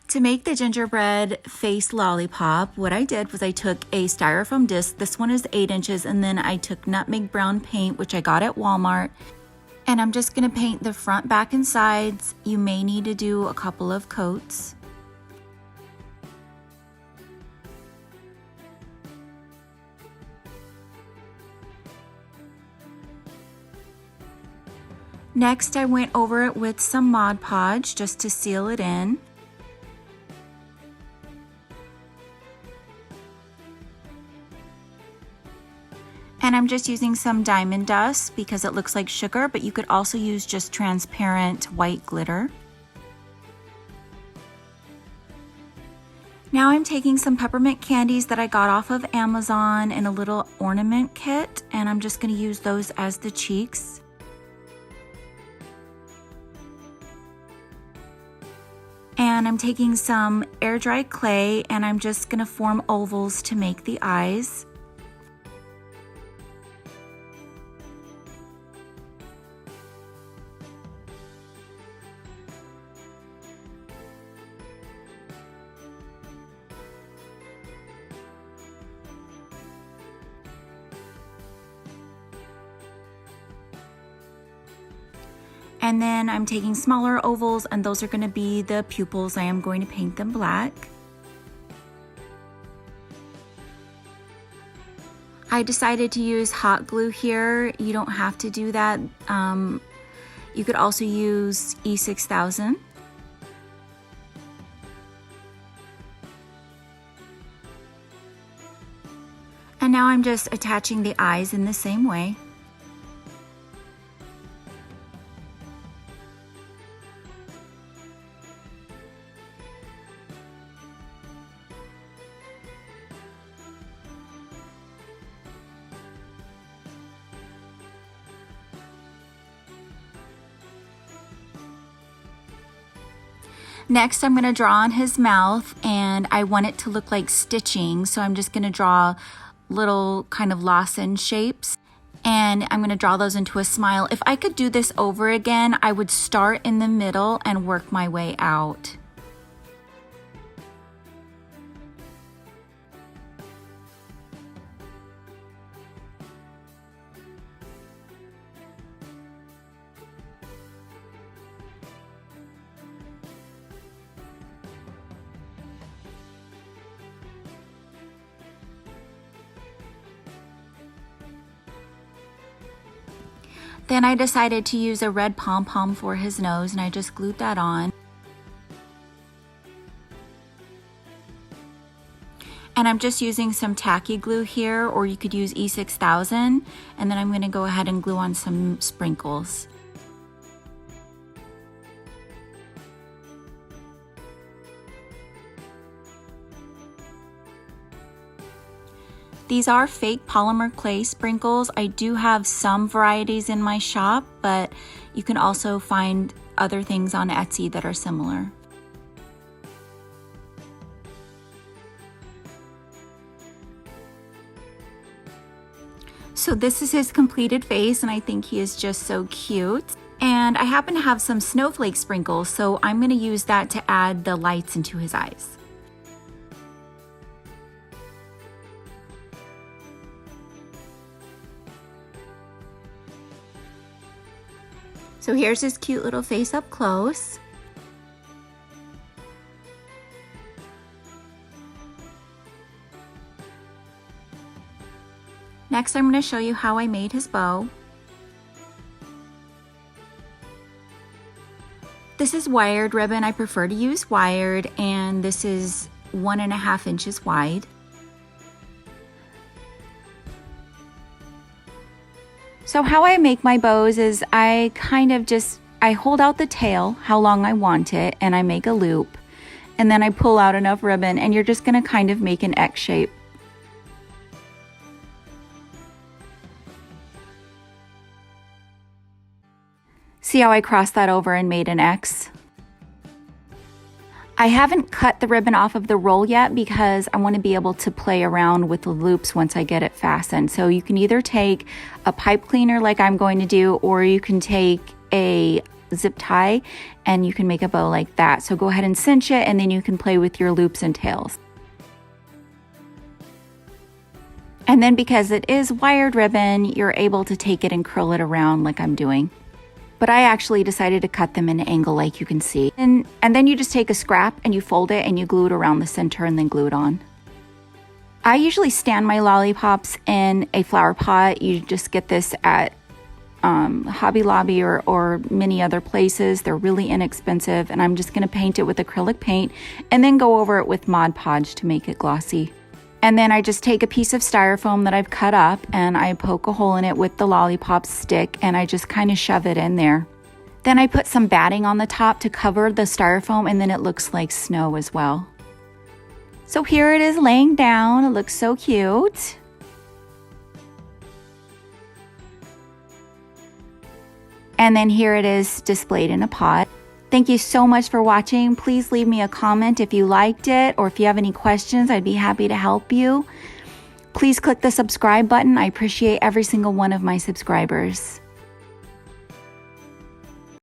To make the gingerbread face lollipop, what I did was I took a styrofoam disc. This one is 8 inches, and then I took nutmeg brown paint, which I got at Walmart. And I'm just gonna paint the front, back, and sides. You may need to do a couple of coats. Next, I went over it with some Mod Podge just to seal it in. And I'm just using some diamond dust because it looks like sugar, but you could also use just transparent white glitter. Now I'm taking some peppermint candies that I got off of Amazon in a little ornament kit, and I'm just going to use those as the cheeks. And I'm taking some air dry clay, and I'm just going to form ovals to make the eyes. And then I'm taking smaller ovals, and those are going to be the pupils. I am going to paint them black. I decided to use hot glue here. You don't have to do that. You could also use E6000. And now I'm just attaching the eyes in the same way. Next, I'm going to draw on his mouth, and I want it to look like stitching, so I'm just going to draw little kind of lozenge shapes, and I'm going to draw those into a smile. If I could do this over again, I would start in the middle and work my way out. Then I decided to use a red pom-pom for his nose, and I just glued that on. And I'm just using some tacky glue here, or you could use E6000, and then I'm going to go ahead and glue on some sprinkles. These are fake polymer clay sprinkles. I do have some varieties in my shop, but you can also find other things on Etsy that are similar. So this is his completed face, and I think he is just so cute. And I happen to have some snowflake sprinkles, so I'm going to use that to add the lights into his eyes. So here's his cute little face up close. Next, I'm going to show you how I made his bow. This is wired ribbon. I prefer to use wired, and this is 1.5 inches wide. So how I make my bows is I hold out the tail how long I want it, and I make a loop, and then I pull out enough ribbon, and you're just going to kind of make an X shape. See how I crossed that over and made an X? I haven't cut the ribbon off of the roll yet because I want to be able to play around with the loops once I get it fastened. So you can either take a pipe cleaner like I'm going to do, or you can take a zip tie, and you can make a bow like that. So go ahead and cinch it, and then you can play with your loops and tails. And then because it is wired ribbon, you're able to take it and curl it around like I'm doing. But I actually decided to cut them in an angle like you can see. And then you just take a scrap and you fold it and you glue it around the center and then glue it on. I usually stand my lollipops in a flower pot. You just get this at Hobby Lobby or many other places. They're really inexpensive, and I'm just going to paint it with acrylic paint and then go over it with Mod Podge to make it glossy. And then I just take a piece of styrofoam that I've cut up and I poke a hole in it with the lollipop stick, and I just kind of shove it in there. Then I put some batting on the top to cover the styrofoam, and then it looks like snow as well. So here it is laying down. It looks so cute. And then here it is displayed in a pot. Thank you so much for watching. Please leave me a comment if you liked it, or if you have any questions, I'd be happy to help you. Please click the subscribe button. I appreciate every single one of my subscribers.